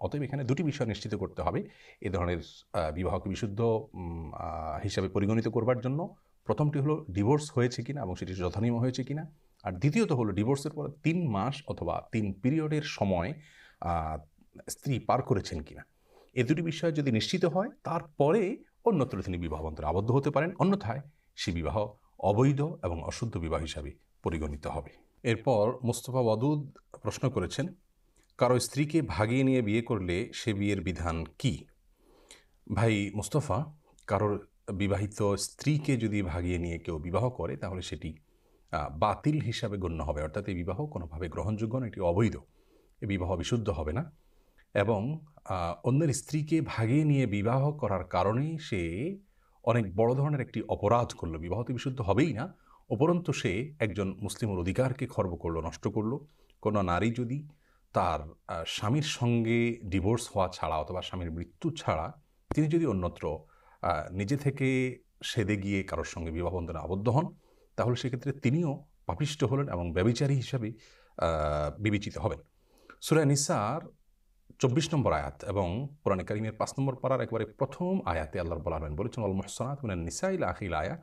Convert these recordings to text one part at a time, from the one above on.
অতএব এখানে দুটি বিষয় নিশ্চিত করতে হবে এ ধরনের বিবাহকে বিশুদ্ধ হিসাবে পরিগণিত করবার জন্য। প্রথমটি হলো ডিভোর্স হয়েছে কিনা এবং সেটি যথানিয়ম হয়েছে কিনা, আর দ্বিতীয়ত হলো ডিভোর্সের পর 3 মাস অথবা 3 পিরিয়ডের সময় স্ত্রী পার করেছেন কিনা। এ দুটি বিষয় যদি নিশ্চিত হয় তারপরে অন্যত্র তিনি বিবাহ বন্ধনে আবদ্ধ হতে পারেন, অন্যথায় সে বিবাহ অবৈধ এবং অশুদ্ধ বিবাহ হিসাবে পরিগণিত হবে। এরপর মোস্তফা ওয়াদুদ প্রশ্ন করেছেন, কারো স্ত্রীকে ভাগিয়ে নিয়ে বিয়ে করলে সে বিয়ের বিধান কি? ভাই মোস্তফা, কারোর বিবাহিত স্ত্রীকে যদি ভাগিয়ে নিয়ে কেউ বিবাহ করে তাহলে সেটি বাতিল হিসাবে গণ্য হবে, অর্থাৎ এই বিবাহ কোনোভাবে গ্রহণযোগ্য না, এটি অবৈধ, এই বিবাহ বিশুদ্ধ হবে না। এবং অন্যের স্ত্রীকে ভাগিয়ে নিয়ে বিবাহ করার কারণেই সে অনেক বড় ধরনের একটি অপরাধ করলো। বিবাহ তো বিশুদ্ধ হবেই না, উপরন্তু সে একজন মুসলিমের অধিকারকে খর্ব করলো, নষ্ট করলো। কোনো নারী যদি তার স্বামীর সঙ্গে ডিভোর্স হওয়া ছাড়া অথবা স্বামীর মৃত্যু ছাড়া তিনি যদি অন্যত্র নিজে থেকে সেদে গিয়ে কারোর সঙ্গে বিবাহ বন্ধনে আবদ্ধ হন, তাহলে সেক্ষেত্রে তিনিও পাপিষ্ট হলেন এবং ব্যভিচারী হিসাবে বিবেচিত হবেন। সূরা নিসার 24 নম্বর আয়াত এবং কোরআনে কারিমের 5 নম্বর পারার একেবারে প্রথম আয়াতে আল্লাহ রাব্বুল আলামিন বলেছেন, আল মুহসানাত মিনান নিসা ইলা আখিল আয়া,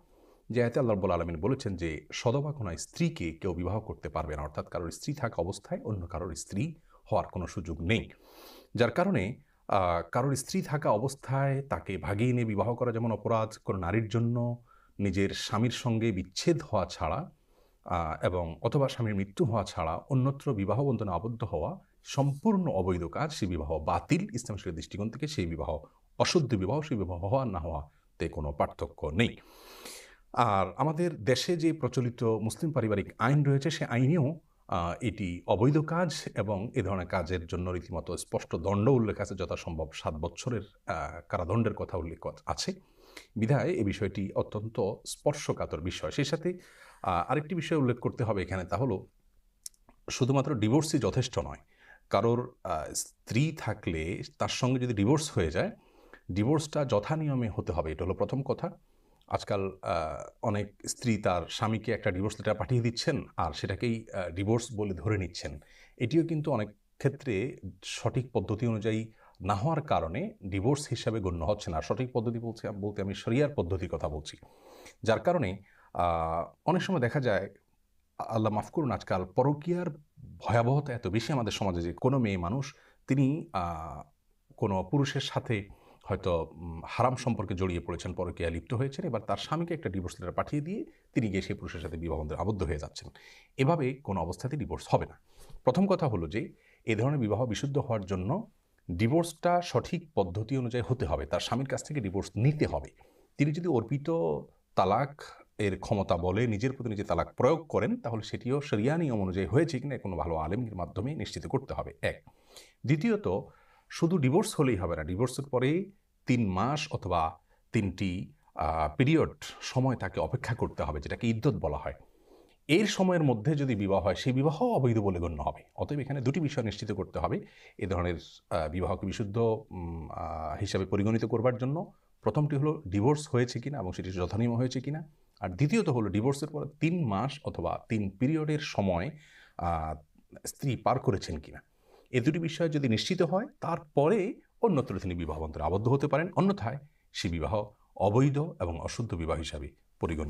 যে আয়াতে আল্লাহ রাব্বুল আলামিন বলেছেন যে সদবা কোনো স্ত্রীকে কেউ বিবাহ করতে পারবে না, অর্থাৎ কারোর স্ত্রী থাকা অবস্থায় অন্য কারোর স্ত্রী হওয়ার কোনো সুযোগ নেই। যার কারণে কারোর স্ত্রী থাকা অবস্থায় তাকে ভাগিয়ে নিয়ে বিবাহ করা যেমন অপরাধ, কোনো নারীর জন্য নিজের স্বামীর সঙ্গে বিচ্ছেদ হওয়া ছাড়া এবং অথবা স্বামীর মৃত্যু হওয়া ছাড়া অন্যত্র বিবাহ বন্ধনে আবদ্ধ হওয়া সম্পূর্ণ অবৈধ কাজ। সেই বিবাহ বাতিল, ইসলাম শরীয়তের দৃষ্টিকোণ থেকে সেই বিবাহ অশুদ্ধ বিবাহ, সেই বিবাহ হওয়া না হওয়াতে কোনো পার্থক্য নেই। আর আমাদের দেশে যে প্রচলিত মুসলিম পারিবারিক আইন রয়েছে সে আইনেও এটি অবৈধ কাজ এবং এ ধরনের কাজের জন্য রীতিমতো স্পষ্ট দণ্ড উল্লেখ আছে, যথাসম্ভব 7 বছরের কারাদণ্ডের কথা উল্লেখ আছে। বিধায় এই বিষয়টি অত্যন্ত স্পর্শকাতর বিষয়। সেই সাথে আরেকটি বিষয় উল্লেখ করতে হবে এখানে, তা হলো শুধুমাত্র ডিভোর্সই যথেষ্ট নয়। কারোর স্ত্রী থাকলে তার সঙ্গে যদি ডিভোর্স হয়ে যায়, ডিভোর্সটা যথানিয়মে হতে হবে, এটা হলো প্রথম কথা। আজকাল অনেক স্ত্রী তার স্বামীকে একটা ডিভোর্স লেটার পাঠিয়ে দিচ্ছেন আর সেটাকেই ডিভোর্স বলে ধরে নিচ্ছেন। এটিও কিন্তু অনেক ক্ষেত্রে সঠিক পদ্ধতি অনুযায়ী না হওয়ার কারণে ডিভোর্স হিসাবে গণ্য হচ্ছে না। সঠিক পদ্ধতি বলতে আমি শরিয়ার পদ্ধতির কথা বলছি। যার কারণে অনেক সময় দেখা যায়, আল্লাহ মাফ করুন, আজকাল পরকীয়ার ভয়াবহতা এত বেশি আমাদের সমাজে যে কোনো মেয়ে মানুষ তিনি কোনো পুরুষের সাথে হয়তো হারাম সম্পর্কে জড়িয়ে পড়েছেন, পরকীয়ায় লিপ্ত হয়েছেন, এবার তার স্বামীকে একটা ডিভোর্স লেটার পাঠিয়ে দিয়ে তিনি গিয়ে সেই পুরুষের সাথে বিবাহ বন্ধনে আবদ্ধ হয়ে যাচ্ছেন। এভাবে কোনো অবস্থাতেই ডিভোর্স হবে না। প্রথম কথা হলো যে এ ধরনের বিবাহ বিশুদ্ধ হওয়ার জন্য ডিভোর্সটা সঠিক পদ্ধতি অনুযায়ী হতে হবে, তার স্বামীর কাছ থেকে ডিভোর্স নিতে হবে। তিনি যদি অর্পিত তালাক এর ক্ষমতা বলে নিজের প্রতি নিজে তালাক প্রয়োগ করেন, তাহলে সেটিও শরিয়া নিয়ম অনুযায়ী হয়েছে কিনা কোনো ভালো আলেমের মাধ্যমে নিশ্চিত করতে হবে, এক। দ্বিতীয়ত, শুধু ডিভোর্স হলেই হবে না, ডিভোর্সের পরে 3 মাস অথবা 3টি পিরিয়ড সময় তাকে অপেক্ষা করতে হবে, যেটাকে ইদ্যত বলা হয়। এর সময়ের মধ্যে যদি বিবাহ হয় সেই বিবাহ অবৈধ বলে গণ্য হবে। অতএব এখানে দুটি বিষয় নিশ্চিত করতে হবে এ ধরনের বিবাহকে বিশুদ্ধ হিসাবে পরিগণিত করবার জন্য। প্রথমটি হলো ডিভোর্স হয়েছে কিনা এবং সেটি যথানিয়ম হয়েছে কিনা, আর দ্বিতীয়ত হলো ডিভোর্সের পর 3 মাস অথবা 3 পিরিয়ডের সময় স্ত্রী পার করেছেন কিনা। এ দুটি বিষয় যদি নিশ্চিত হয় তারপরে অন্যত্র তিনি বিবাহ বন্ধনে আবদ্ধ হতে পারেন, অন্যথায় সে বিবাহ অবৈধ এবং অশুদ্ধ বিবাহ হিসাবে পরিগণিত